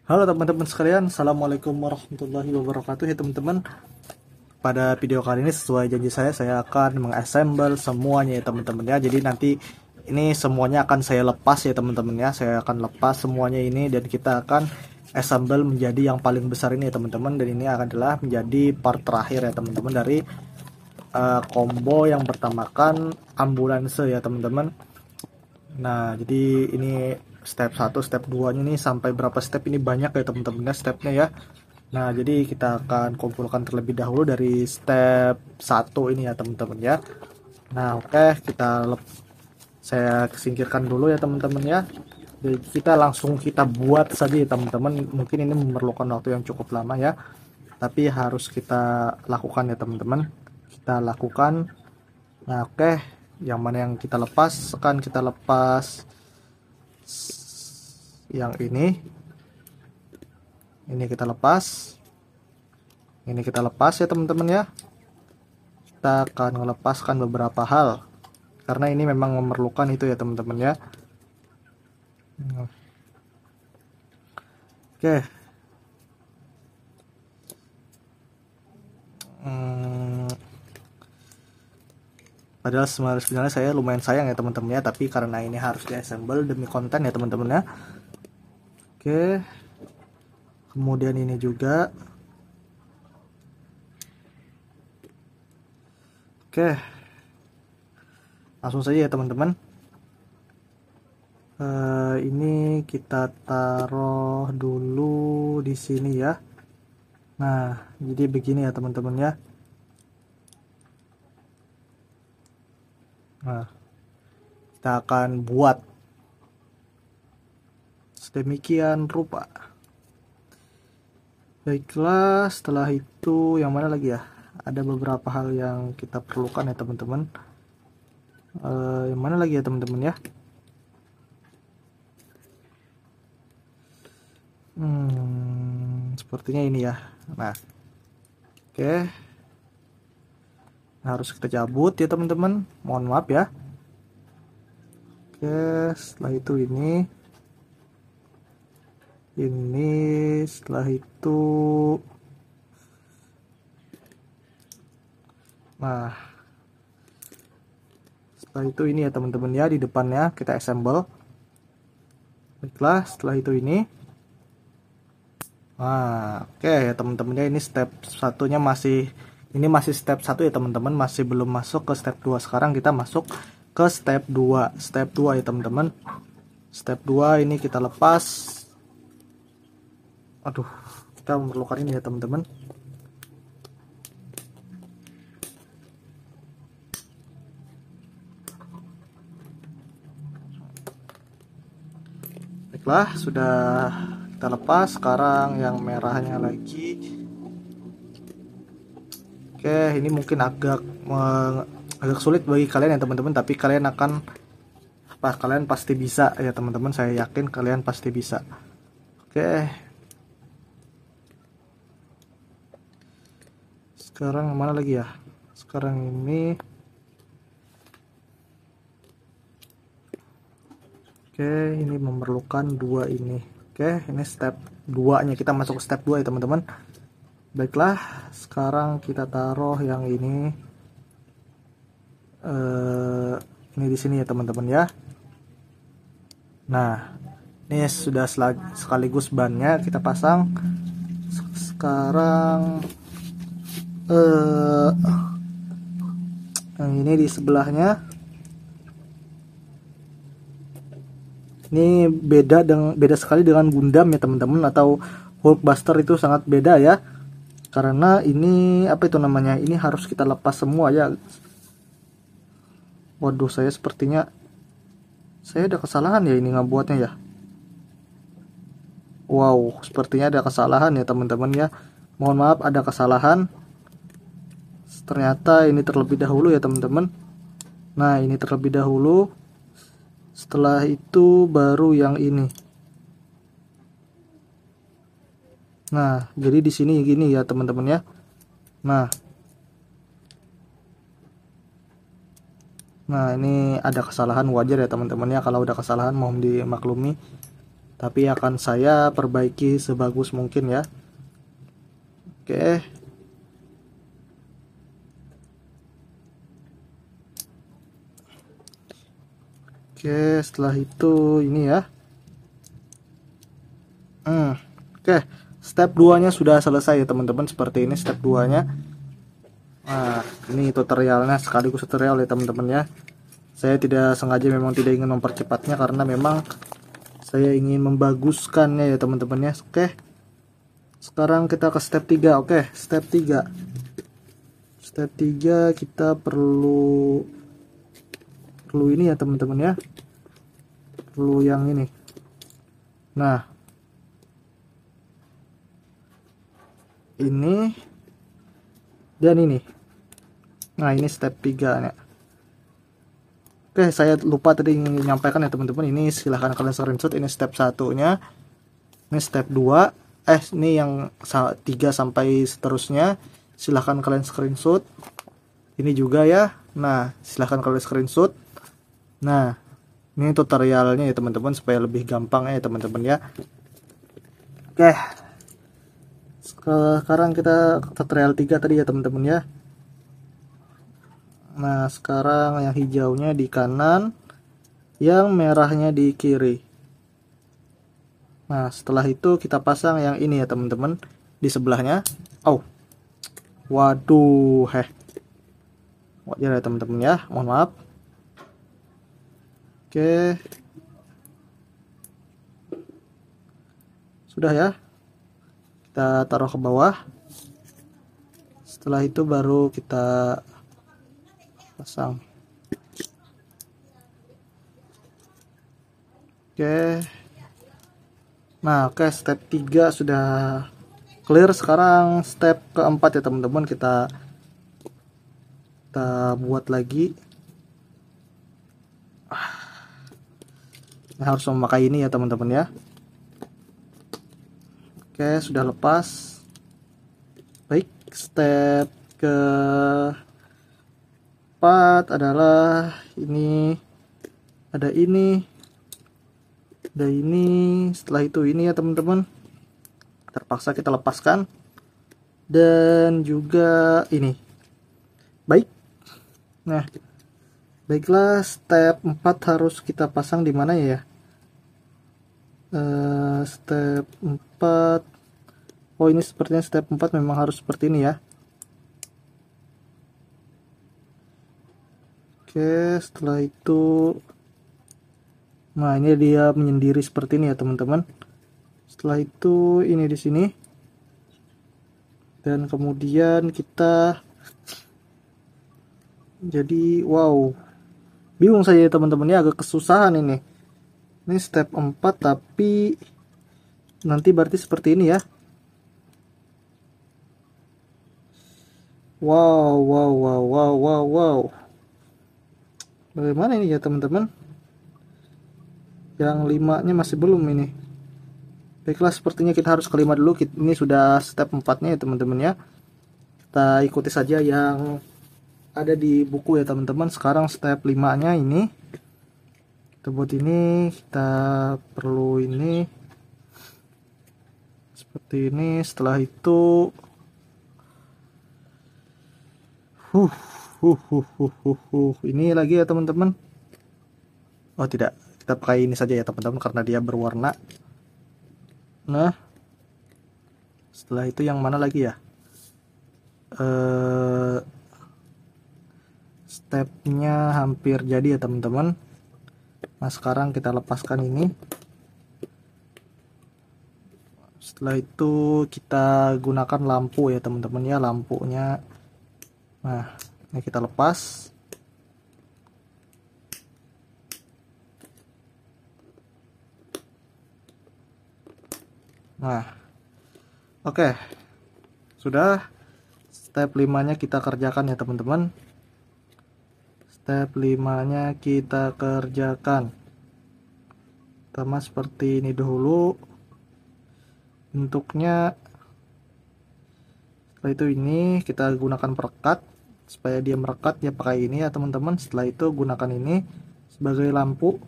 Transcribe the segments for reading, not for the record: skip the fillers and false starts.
Halo teman-teman sekalian, Assalamualaikum warahmatullahi wabarakatuh ya teman-teman. Pada video kali ini sesuai janji saya akan mengassemble semuanya ya teman-teman ya. Jadi nanti ini semuanya akan saya lepas ya teman-teman ya. Saya akan lepas semuanya ini dan kita akan assemble menjadi yang paling besar ini ya teman-teman. Dan ini adalah menjadi part terakhir ya teman-teman dari combo yang bertemakan ambulanse ya teman-teman. Nah, jadi ini step 1, step 2 nya nih sampai berapa step ini banyak ya teman-teman ya stepnya ya. Nah, jadi kita akan kumpulkan terlebih dahulu dari step 1 ini ya teman-teman ya. Nah, oke, saya singkirkan dulu ya teman-teman ya. Jadi kita buat saja ya teman-teman. Mungkin ini memerlukan waktu yang cukup lama ya. Tapi harus kita lakukan ya teman-teman. Kita lakukan. Nah, oke, yang mana yang kita lepas? Akan kita lepas yang ini kita lepas, ini kita lepas ya teman-teman ya. Kita akan melepaskan beberapa hal karena ini memang memerlukan itu ya teman-teman ya. Oke. Padahal sebenarnya saya lumayan sayang ya teman-teman ya, tapi karena ini harus diassemble demi konten ya teman-teman ya. Oke, kemudian ini juga. Oke, langsung saja ya teman-teman. Ini kita taruh dulu di sini ya. Nah, jadi begini ya teman-teman ya. Nah, kita akan buat sedemikian rupa. Baiklah, setelah itu yang mana lagi ya? Ada beberapa hal yang kita perlukan ya teman-teman. Yang mana lagi ya teman-teman ya? Sepertinya ini ya. Nah, oke. Harus kita cabut ya teman-teman. Mohon maaf ya. Oke, setelah itu ini setelah itu. Nah, setelah itu ini ya teman-teman ya, di depannya kita assemble. Baiklah, setelah itu ini. Nah, oke ya teman-teman ya, ini step satunya masih step 1 ya teman-teman, masih belum masuk ke step 2. Sekarang kita masuk ke step 2. Step 2 ya teman-teman. Step 2 ini kita lepas. Aduh, kita memerlukan ini ya teman-teman. Baiklah, sudah kita lepas. Sekarang yang merahnya lagi. Oke, ini mungkin agak sulit bagi kalian ya teman-teman, tapi kalian pasti bisa ya teman-teman. Saya yakin kalian pasti bisa. Oke, sekarang mana lagi ya? Sekarang ini. Oke, ini memerlukan 2 ini. Oke, ini step 2 nya, kita masuk ke step 2 ya teman-teman. Baiklah, sekarang kita taruh yang ini. Ini di sini ya teman-teman ya. Nah, ini sudah sekaligus bannya kita pasang. Sekarang yang ini di sebelahnya. Ini beda sekali dengan Gundam ya teman-teman, atau Hulkbuster, itu sangat beda ya. Karena ini apa itu namanya? Ini harus kita lepas semua ya. Waduh, saya ada kesalahan ya ini ngebuatnya ya. Wow, sepertinya ada kesalahan ya teman-teman ya. Mohon maaf, ada kesalahan. Ternyata ini terlebih dahulu ya teman-teman. Nah, ini terlebih dahulu. Setelah itu baru yang ini. Nah, jadi di sini gini ya teman-teman ya. Nah, ini ada kesalahan, wajar ya teman-teman ya. Kalau udah kesalahan mohon dimaklumi. tapi akan saya perbaiki sebagus mungkin ya. Oke. Oke, setelah itu ini ya. Oke, step 2-nya sudah selesai ya teman-teman. Seperti ini step 2-nya. Nah, ini tutorialnya sekaligus tutorial ya teman-teman ya. Saya tidak sengaja, memang tidak ingin mempercepatnya karena memang saya ingin membaguskannya ya teman-teman ya. Oke. Sekarang kita ke step 3. Oke, step 3. Step 3 kita perlu ini ya teman-teman ya. Perlu yang ini. Nah, ini dan ini. Nah, ini step 3 nya. Oke, saya lupa tadi menyampaikan ya teman-teman. Ini silahkan kalian screenshot. Ini step 1-nya. Ini step 2. Ini yang 3 sampai seterusnya. Silahkan kalian screenshot. Ini juga ya. Nah, silahkan kalian screenshot. Nah, ini tutorialnya ya teman-teman, supaya lebih gampang ya teman-teman ya. Oke. Sekarang kita tutorial 3 tadi ya teman-teman ya. Nah, sekarang yang hijaunya di kanan, yang merahnya di kiri. Nah, setelah itu kita pasang yang ini ya teman-teman, di sebelahnya. Oh, waduh, wajar ya teman-teman ya, mohon maaf. Oke, sudah ya, kita taruh ke bawah. Setelah itu baru kita pasang. Oke. Nah, oke, step 3 sudah clear. Sekarang step keempat ya teman-teman, kita buat lagi. Nah, harus memakai ini ya teman-teman ya. Oke, sudah lepas. Baik, step keempat adalah ini. Ada ini. Ada ini. Setelah itu ini ya teman-teman. Terpaksa kita lepaskan. Dan juga ini. Baik. Nah, baiklah, step 4 harus kita pasang di mana ya? Step 4. Oh, ini sepertinya step 4 memang harus seperti ini ya. Oke, setelah itu, nah ini dia menyendiri seperti ini ya teman-teman. Setelah itu ini di sini. Dan kemudian kita, jadi wow, bingung saya teman-teman ya, agak kesusahan ini. Ini step 4 tapi nanti berarti seperti ini ya. Wow. Bagaimana ini ya teman-teman? Yang 5-nya masih belum ini. Baiklah, sepertinya kita harus ke 5 dulu. Ini sudah step 4-nya ya teman-teman ya. Kita ikuti saja yang ada di buku ya teman-teman. Sekarang step 5-nya ini. Kita buat ini, kita perlu ini. Seperti ini. Setelah itu ini lagi ya teman-teman. Oh tidak, kita pakai ini saja ya teman-teman karena dia berwarna. Nah, setelah itu yang mana lagi ya? Stepnya hampir jadi ya teman-teman. Nah, sekarang kita lepaskan ini. Setelah itu kita gunakan lampu ya teman-teman ya, lampunya. Nah, ini kita lepas. Nah, oke. Sudah. Step 5-nya kita kerjakan ya teman-teman. Step 5-nya kita kerjakan. Pertama seperti ini dulu. Bentuknya. Setelah itu ini kita gunakan perekat. Supaya dia merekat ya pakai ini ya teman-teman. Setelah itu gunakan ini sebagai lampu.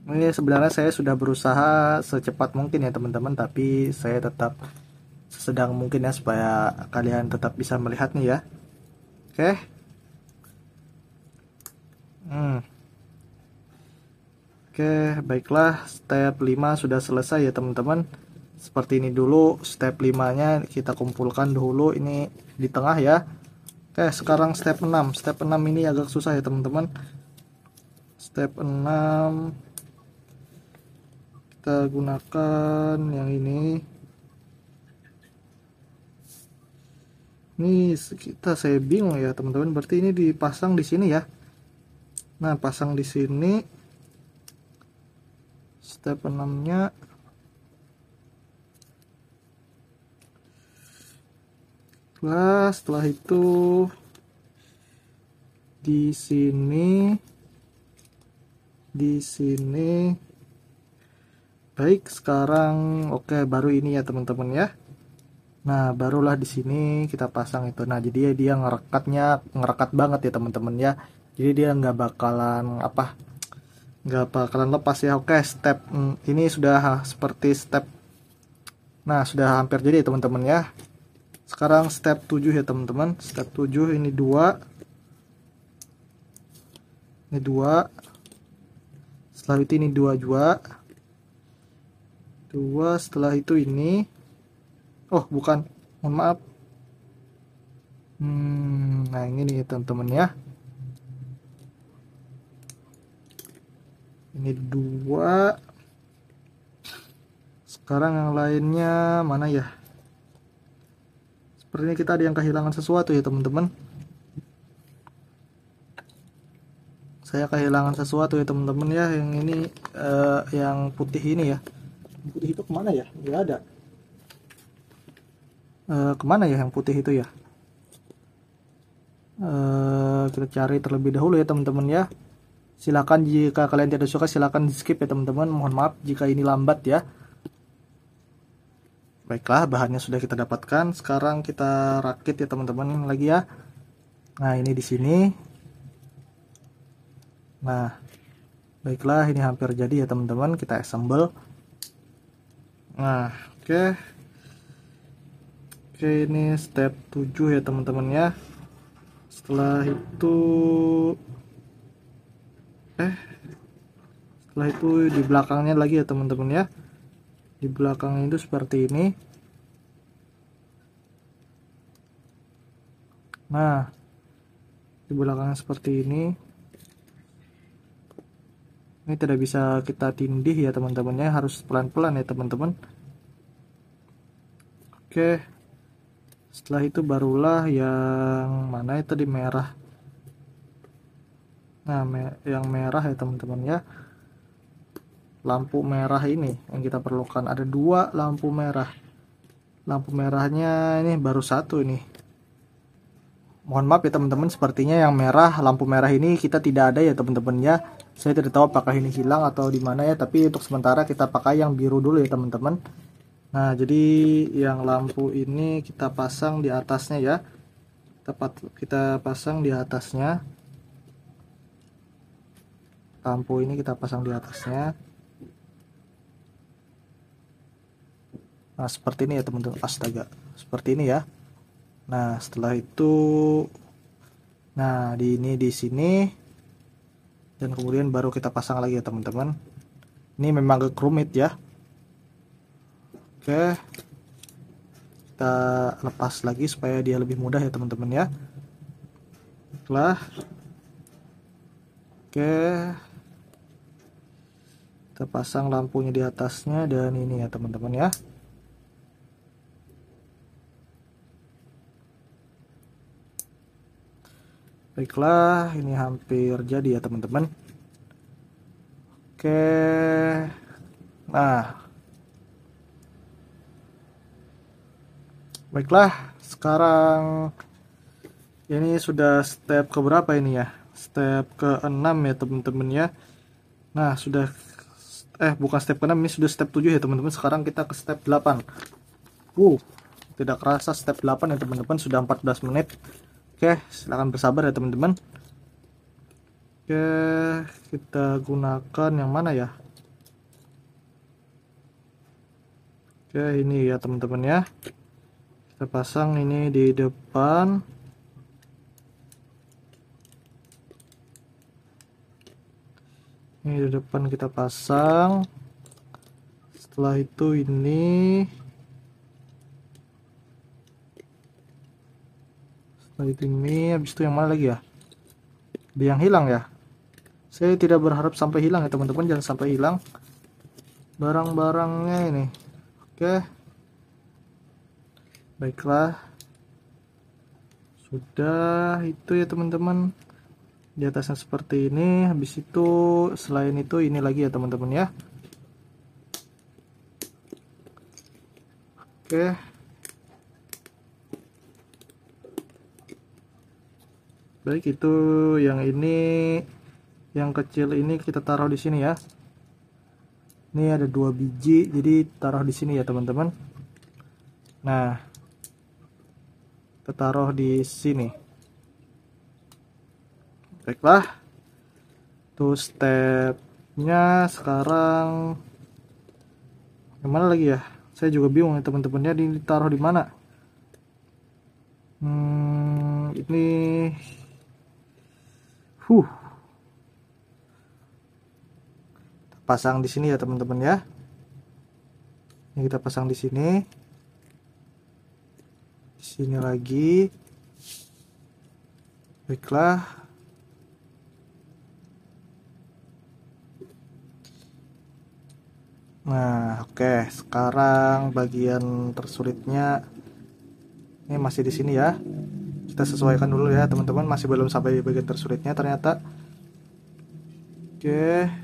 Ini sebenarnya saya sudah berusaha secepat mungkin ya teman-teman, tapi saya tetap sedang mungkin ya supaya kalian tetap bisa melihat nih ya. Oke. Oke, baiklah, step 5 sudah selesai ya teman-teman. Seperti ini dulu, step 5-nya kita kumpulkan dulu ini di tengah ya. Oke, sekarang step 6. Step 6 ini agak susah ya teman-teman. Step 6 kita gunakan yang ini. Ini saya bingung ya teman-teman. Berarti ini dipasang di sini ya. Nah, pasang di sini. Step 6-nya setelah itu di sini baik. Sekarang oke, baru ini ya teman-teman ya. Nah, barulah di sini kita pasang itu. Nah, jadi dia ngerekat banget ya teman-teman ya. Jadi dia nggak bakalan lepas ya. Oke, step ini sudah seperti step. Nah, sudah hampir jadi ya teman-teman ya. Sekarang step 7 ya teman-teman. Step 7 ini 2. Ini 2. Setelah itu ini 2 juga. 2, setelah itu ini. Oh, bukan. Mohon maaf. Nah, ini nih teman-teman ya. Ini 2. Sekarang yang lainnya mana ya? Sepertinya kita ada yang kehilangan sesuatu ya teman-teman. Saya kehilangan sesuatu ya teman-teman ya. Yang ini yang putih ini ya. Putih itu kemana ya? Nggak ada. Kemana ya yang putih itu ya? Kita cari terlebih dahulu ya teman-teman ya. Silakan jika kalian tidak suka silakan di skip ya teman-teman. Mohon maaf jika ini lambat ya. Baiklah, bahannya sudah kita dapatkan. Sekarang kita rakit ya teman-teman lagi ya. Nah, ini di sini. Nah, baiklah, ini hampir jadi ya teman-teman. Kita assemble. Nah, oke. Oke, ini step 7 ya teman-teman ya. Setelah itu di belakangnya lagi ya teman-teman ya. Di belakangnya itu seperti ini. Nah, di belakangnya seperti ini. Ini tidak bisa kita tindih ya teman-teman ya, harus pelan-pelan ya teman-teman. Oke. Setelah itu barulah yang mana itu di merah. Nah, yang merah ya teman-teman ya. Lampu merah ini yang kita perlukan. Ada 2 lampu merah. Lampu merahnya ini baru 1 ini. Mohon maaf ya teman-teman, sepertinya yang merah, lampu merah ini kita tidak ada ya teman-teman ya. Saya tidak tahu apakah ini hilang atau di mana ya, tapi untuk sementara kita pakai yang biru dulu ya teman-teman. Nah, jadi yang lampu ini kita pasang di atasnya ya. Kita pasang di atasnya. Lampu ini kita pasang di atasnya. Nah, seperti ini ya teman-teman. Astaga, seperti ini ya. Nah, setelah itu di sini dan kemudian baru kita pasang lagi ya teman-teman. Ini memang agak rumit ya. Oke. Kita lepas lagi supaya dia lebih mudah ya teman-teman ya. Setelah oke. Kita pasang lampunya di atasnya dan ini ya teman-teman ya. Baiklah, ini hampir jadi ya teman-teman. Oke. Nah. Baiklah, sekarang ini sudah step ke berapa ini ya? Step ke-6 ya teman-teman ya. Nah, sudah bukan step ke-6, ini sudah step 7 ya teman-teman. Sekarang kita ke step 8. Tidak kerasa step 8 ya teman-teman, sudah 14 menit. Oke, silahkan bersabar ya teman-teman. Oke, kita gunakan yang mana ya? Oke, ini ya teman-teman ya. Kita pasang ini di depan. Ini di depan kita pasang. Setelah itu habis itu yang mana lagi ya? Dia yang hilang ya. Saya tidak berharap sampai hilang ya teman-teman, jangan sampai hilang barang-barangnya ini. Oke, baiklah, sudah itu ya teman-teman. Di atasnya seperti ini. Habis itu selain itu ini lagi ya teman-teman ya. Oke, baik, itu yang ini, yang kecil ini kita taruh di sini ya. Ini ada 2 biji, jadi taruh di sini ya teman-teman. Nah, kita taruh di sini. Baiklah, tuh stepnya sekarang gimana lagi ya? Saya juga bingung ya teman-temannya, ditaruh di mana? Ini pasang di sini ya teman-teman ya. Ini kita pasang di sini. Di sini lagi. Baiklah. Nah, oke. Sekarang bagian tersulitnya ini masih di sini ya. Kita sesuaikan dulu ya teman-teman, masih belum sampai bagian tersulitnya ternyata. Oke.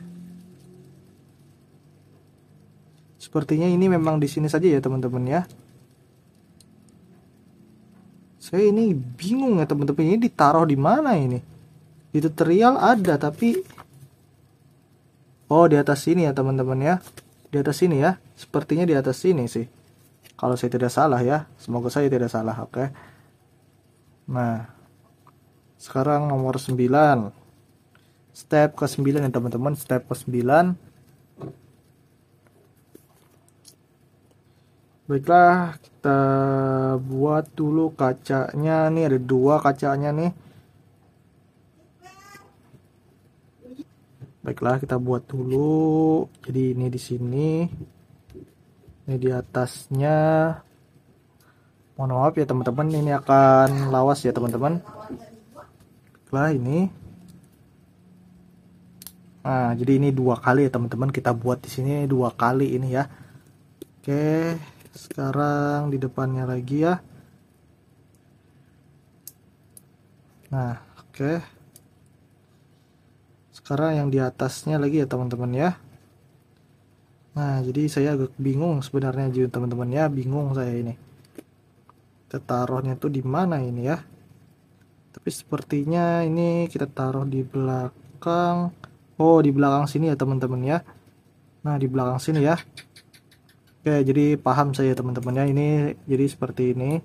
Sepertinya ini memang di sini saja ya teman-teman ya. Saya ini bingung ya teman-teman, ini ditaruh di mana ini? Di tutorial ada tapi oh, di atas sini ya teman-teman ya. Di atas sini ya. Sepertinya di atas sini sih. Kalau saya tidak salah ya. Semoga saya tidak salah, oke. Nah, sekarang nomor 9. Step ke 9 ya teman-teman, step ke 9. Baiklah, kita buat dulu kacanya nih, ada 2 kacanya nih. Baiklah, kita buat dulu. Jadi ini di sini. Ini di atasnya. Mohon maaf ya teman-teman, ini akan lawas ya teman-teman. Baiklah, ini. Nah, jadi ini 2 kali ya teman-teman, kita buat di sini 2 kali ini ya. Oke, sekarang di depannya lagi ya. Nah, oke. Sekarang yang di atasnya lagi ya teman-teman ya. Nah, jadi saya agak bingung sebenarnya juga teman-teman ya, bingung saya ini. Kita taruhnya tuh di mana ini ya? Tapi sepertinya ini kita taruh di belakang. Oh, di belakang sini ya teman-teman ya. Nah, di belakang sini ya. Oke, jadi paham saya teman-teman ya. Ini jadi seperti ini.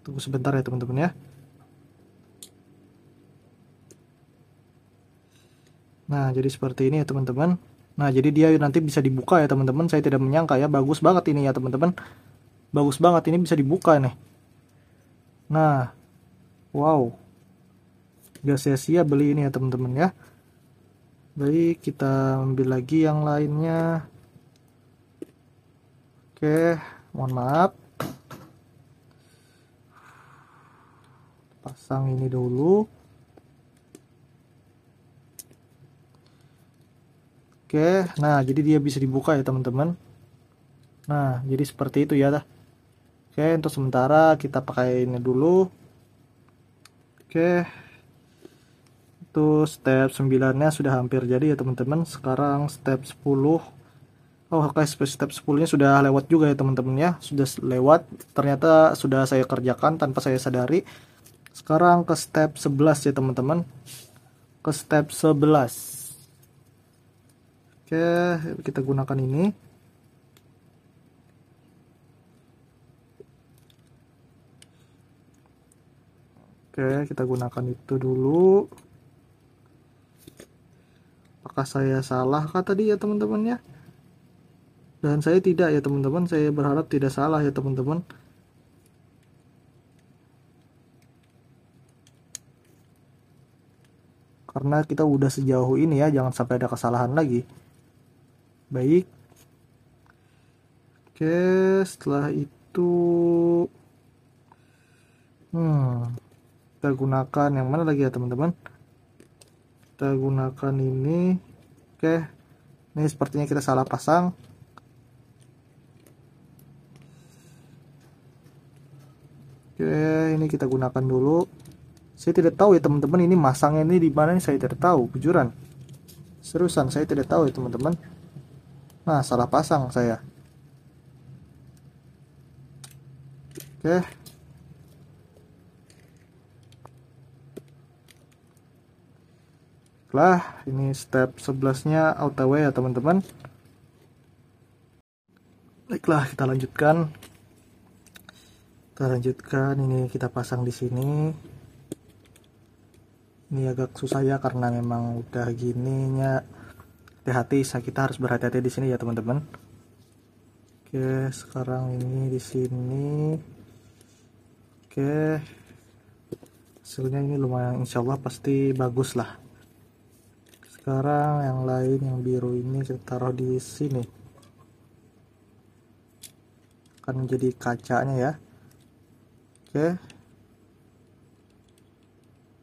Tunggu sebentar ya teman-teman ya. Nah, jadi seperti ini ya teman-teman. Nah, jadi dia nanti bisa dibuka ya teman-teman. Saya tidak menyangka ya. Bagus banget ini ya teman-teman. Bagus banget, ini bisa dibuka nih. Nah, wow. Gak sia-sia beli ini ya teman-teman ya. Baik, kita ambil lagi yang lainnya. Oke, mohon maaf. Pasang ini dulu. Oke, nah jadi dia bisa dibuka ya teman-teman. Nah, jadi seperti itu ya. Oke, untuk sementara kita pakai ini dulu. Oke. Itu step 9-nya sudah hampir jadi ya teman-teman. Sekarang step 10. Oh, oke, step 10-nya sudah lewat juga ya teman-teman ya. Sudah lewat. Ternyata sudah saya kerjakan tanpa saya sadari. Sekarang ke step 11 ya teman-teman. Ke step 11. Oke, kita gunakan ini. Oke, kita gunakan itu dulu. Apakah saya salah kah tadi ya teman-teman ya? Dan saya tidak ya teman-teman, saya berharap tidak salah ya teman-teman. Karena kita udah sejauh ini ya, jangan sampai ada kesalahan lagi. Baik. Oke, setelah itu kita gunakan yang mana lagi ya teman-teman? Kita gunakan ini. Oke, ini sepertinya kita salah pasang. Oke, ini kita gunakan dulu. Saya tidak tahu ya teman-teman, ini masangnya ini di mana, saya tidak tahu, bujuran. Seriusan, saya tidak tahu ya teman-teman. Nah, salah pasang saya. Oke. Lah, ini step 11-nya OTW ya teman-teman. Baiklah, kita lanjutkan. Ini kita pasang di sini. Ini agak susah ya karena memang udah gininya. Hati-hati, kita harus berhati-hati di sini ya teman-teman. Oke, sekarang ini di sini. Oke, hasilnya ini lumayan, insya Allah pasti bagus lah. Sekarang yang lain, yang biru ini kita taruh di sini. Akan menjadi kacanya ya. Oke,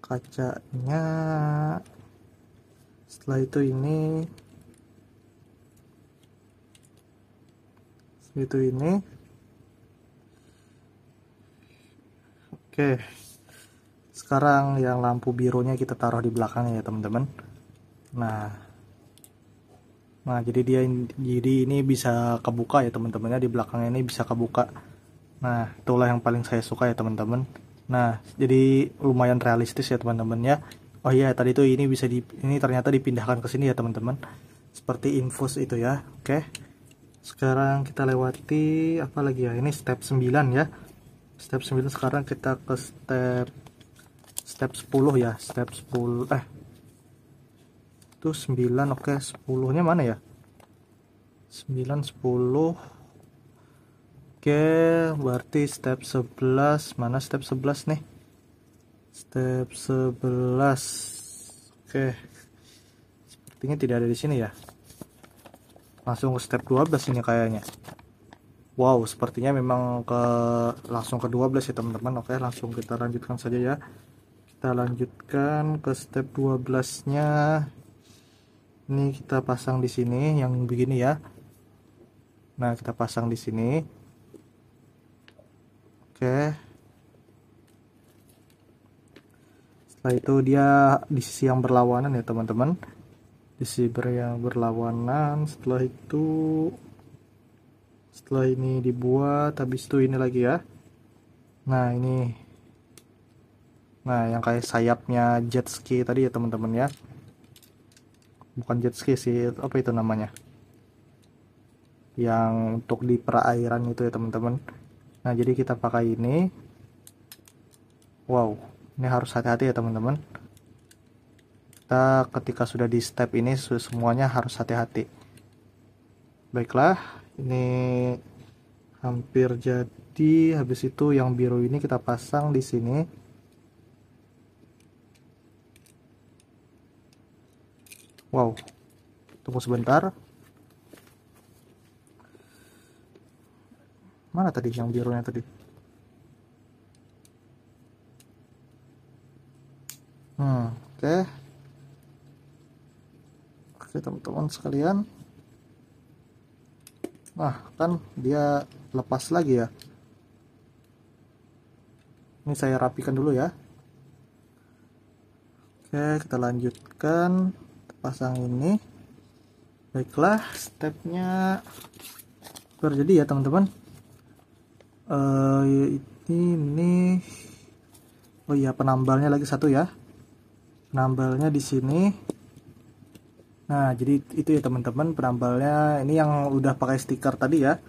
kacanya. Setelah itu ini. Oke, sekarang yang lampu birunya kita taruh di belakangnya ya teman-teman. Nah jadi ini bisa kebuka ya teman-teman ya, di belakangnya ini bisa kebuka. Nah itulah yang paling saya suka ya teman-teman. Nah jadi lumayan realistis ya teman-teman ya. Oh iya, tadi tuh ini bisa ini ternyata dipindahkan ke sini ya teman-teman, seperti infus itu ya. Oke, sekarang kita lewati apa lagi ya, ini step 9 ya. Step 9, sekarang kita ke step 10 ya. Step 10 itu 9. Oke, 10 nya mana ya? 9, 10. Oke, berarti step 11. Mana step 11 nih? Step 11. Oke, sepertinya tidak ada di sini ya. Langsung ke step 12 ini kayaknya. Wow, sepertinya memang langsung ke 12 ya teman-teman. Oke, langsung kita lanjutkan saja ya. Kita lanjutkan ke step 12-nya. Ini kita pasang di sini yang begini ya. Nah, kita pasang di sini. Oke. Setelah itu dia di sisi yang berlawanan ya teman-teman. Di sisi yang berlawanan. Setelah ini dibuat, habis itu ini lagi ya. Nah ini, yang kayak sayapnya jet ski tadi ya teman-teman ya. Bukan jet ski sih, apa itu namanya, yang untuk di perairan itu ya teman-teman. Nah jadi kita pakai ini. Wow, ini harus hati-hati ya teman-teman. Kita ketika sudah di step ini semuanya harus hati-hati. Baiklah, ini hampir jadi. Habis itu yang biru ini kita pasang di sini. Wow, tunggu sebentar. Mana tadi yang birunya tadi? Oke. Oke teman-teman sekalian. Nah kan dia lepas lagi ya. Ini saya rapikan dulu ya. Oke, kita lanjutkan. Kita pasang ini. Baiklah, stepnya terjadi ya teman-teman. Ini oh iya, penambalnya lagi satu ya. Penambalnya di sini. Nah jadi itu ya teman-teman, penambalnya ini yang udah pakai stiker tadi ya.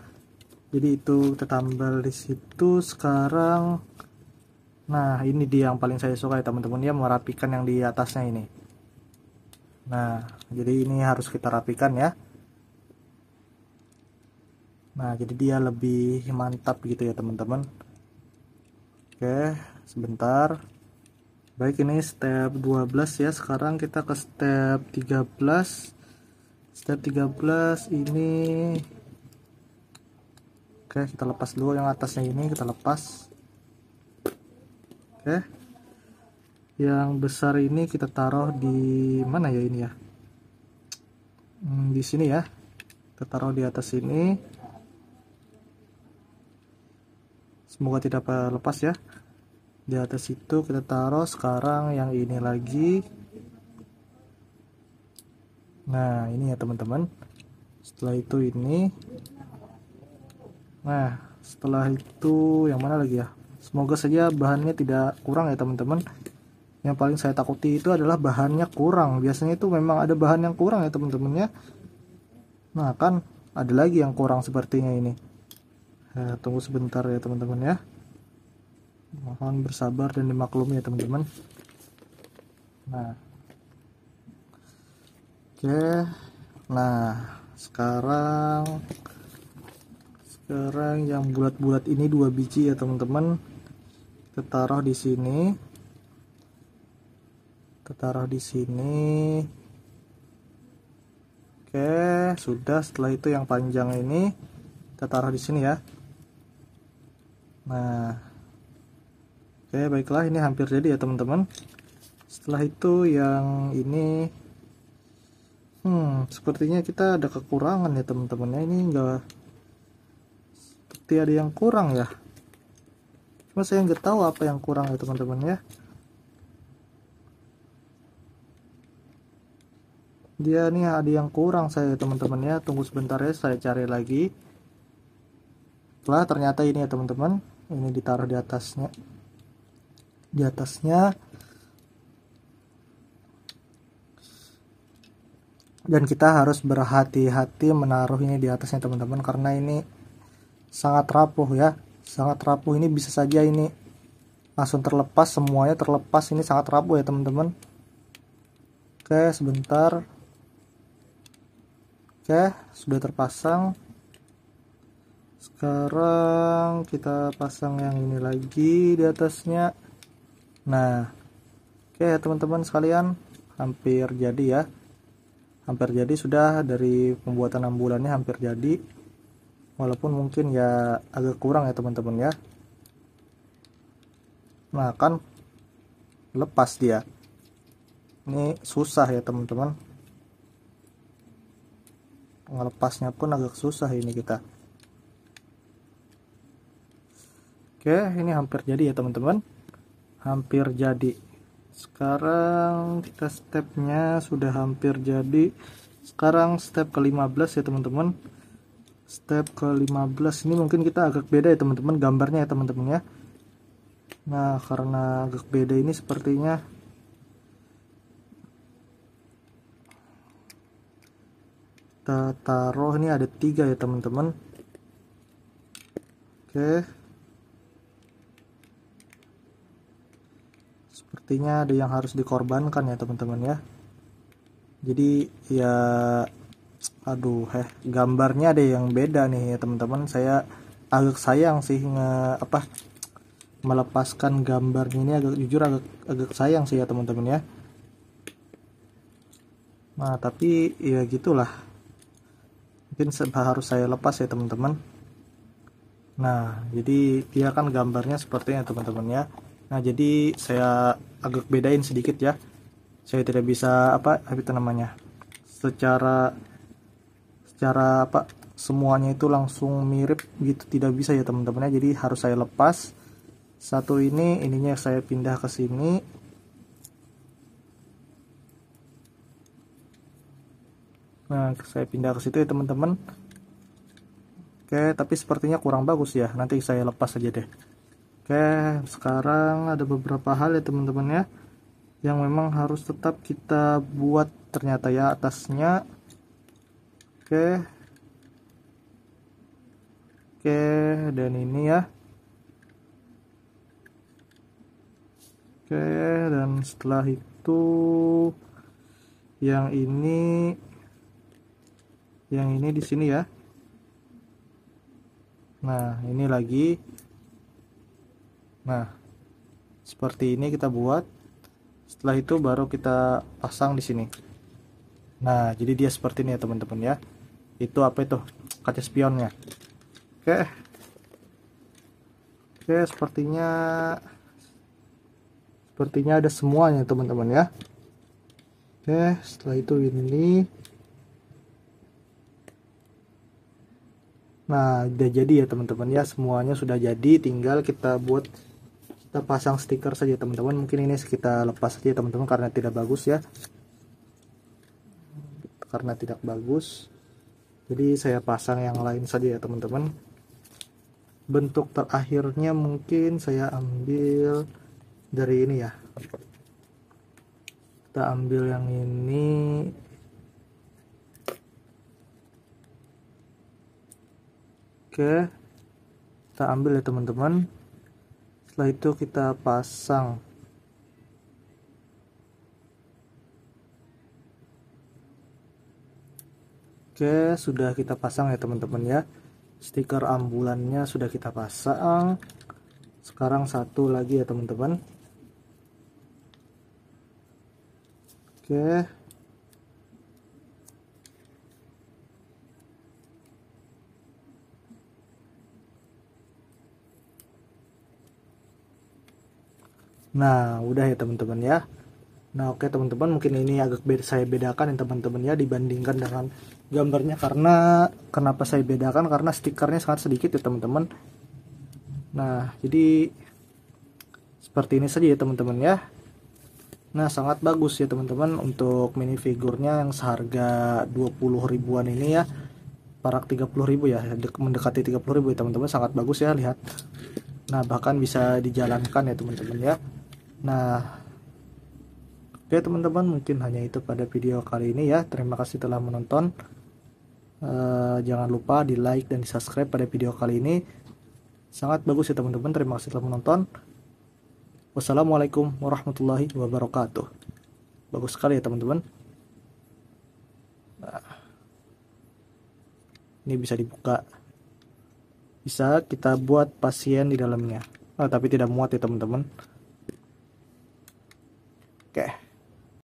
Jadi itu kita tambal di situ sekarang. Nah ini dia yang paling saya suka ya teman-teman ya, merapikan yang di atasnya ini. Nah jadi ini harus kita rapikan ya. Nah, jadi dia lebih mantap gitu ya teman-teman. Oke, sebentar. Baik, ini step 12 ya. Sekarang kita ke step 13. Step 13 ini, oke, kita lepas dulu yang atasnya, ini kita lepas. Oke, yang besar ini kita taruh di mana ya ini ya? Di sini ya. Kita taruh di atas sini. Semoga tidak lepas ya. Di atas itu kita taruh. Sekarang yang ini lagi. Nah, ini ya teman-teman. Setelah itu ini. Nah, setelah itu yang mana lagi ya? Semoga saja bahannya tidak kurang ya teman-teman. Yang paling saya takuti itu adalah bahannya kurang. Biasanya itu memang ada bahan yang kurang ya teman-teman ya. Nah, kan ada lagi yang kurang sepertinya ini. Nah, tunggu sebentar ya teman-teman ya. Mohon bersabar dan dimaklumi ya teman-teman. Nah, oke. Nah, sekarang yang bulat-bulat ini 2 biji ya teman-teman. Kita taruh di sini. Oke, sudah. Setelah itu yang panjang ini kita taruh di sini ya. Nah, oke, baiklah, ini hampir jadi ya teman-teman. Setelah itu yang ini, sepertinya kita ada kekurangan ya teman-teman ya. Ini enggak, seperti ada yang kurang ya. Cuma saya nggak tahu apa yang kurang ya teman-teman ya. Dia nih ada yang kurang saya teman-teman ya. Tunggu sebentar ya, saya cari lagi. Lah, ternyata ini ya teman-teman. Ini ditaruh di atasnya. Dan kita harus berhati-hati menaruh ini di atasnya teman-teman, karena ini sangat rapuh ya. Sangat rapuh, ini bisa saja ini langsung terlepas, semuanya terlepas. Ini sangat rapuh ya teman-teman. Oke, sebentar. Oke, sudah terpasang. Sekarang kita pasang yang ini lagi di atasnya. Nah, oke teman-teman sekalian, hampir jadi ya. Hampir jadi sudah, dari pembuatan 6 bulannya hampir jadi. Walaupun mungkin ya agak kurang ya teman-teman ya. Nah, kan lepas dia. Ini susah ya teman-teman. Ngelepasnya pun agak susah ini kita. Oke, ini hampir jadi ya teman-teman. Hampir jadi. Sekarang kita stepnya sudah hampir jadi. Sekarang step ke-15 ya teman-teman. Step ke-15 ini mungkin kita agak beda ya teman-teman gambarnya ya teman-teman ya. Nah, karena agak beda ini sepertinya kita taruh, ini ada 3 ya teman-teman. Oke, sepertinya ada yang harus dikorbankan ya teman-teman ya. Jadi ya, aduh, gambarnya ada yang beda nih ya teman-teman. Saya agak sayang sih melepaskan gambarnya ini, jujur agak sayang sih ya teman-teman ya. Nah, tapi ya gitulah, mungkin harus saya lepas ya teman-teman. Nah, jadi dia kan gambarnya sepertinya teman-teman ya. Nah, jadi saya agak bedain sedikit ya. Saya tidak bisa apa itu namanya, secara semuanya itu langsung mirip gitu, tidak bisa ya teman-teman ya. Jadi harus saya lepas satu ininya saya pindah ke sini. Nah, saya pindah ke situ ya teman-teman. Oke, tapi sepertinya kurang bagus ya. Nanti saya lepas aja deh. Oke, sekarang ada beberapa hal ya teman-teman ya, yang memang harus tetap kita buat ternyata ya atasnya. Oke, dan ini ya. Oke, dan setelah itu yang ini di sini ya. Nah, ini lagi. Nah, seperti ini kita buat. Setelah itu baru kita pasang di sini. Nah, jadi dia seperti ini ya teman-teman ya. Itu apa itu? Kaca spionnya. Oke. Oke, sepertinya ada semuanya teman-teman ya. Oke, setelah itu ini. Nah, udah jadi ya teman-teman ya, semuanya sudah jadi, tinggal kita pasang stiker saja teman-teman. Mungkin ini kita lepas saja teman-teman karena tidak bagus ya. Karena tidak bagus. Jadi saya pasang yang lain saja ya teman-teman. Bentuk terakhirnya mungkin saya ambil dari ini ya. Kita ambil yang ini. Oke, kita ambil ya teman-teman. Setelah itu kita pasang. Oke, sudah kita pasang ya teman-teman ya. Stiker ambulannya sudah kita pasang. Sekarang satu lagi ya teman-teman. Oke. Nah, udah ya teman-teman ya. Nah, oke teman-teman, mungkin ini agak saya bedakan ya teman-teman ya dibandingkan dengan gambarnya, karena kenapa saya bedakan karena stikernya sangat sedikit ya teman-teman. Nah, jadi seperti ini saja ya teman-teman ya. Nah, sangat bagus ya teman-teman untuk minifigurnya yang seharga 20 ribuan ini ya. Parak 30 ribu ya, mendekati 30 ribu ya teman-teman, sangat bagus ya, lihat. Nah, bahkan bisa dijalankan ya teman-teman ya. Nah, oke teman-teman, mungkin hanya itu pada video kali ini ya. Terima kasih telah menonton. Jangan lupa di like dan di subscribe pada video kali ini. Sangat bagus ya teman-teman. Terima kasih telah menonton. Wassalamualaikum warahmatullahi wabarakatuh. Bagus sekali ya teman-teman. Nah, ini bisa dibuka. Bisa kita buat pasien di dalamnya. Tapi tidak muat ya teman-teman. Oke.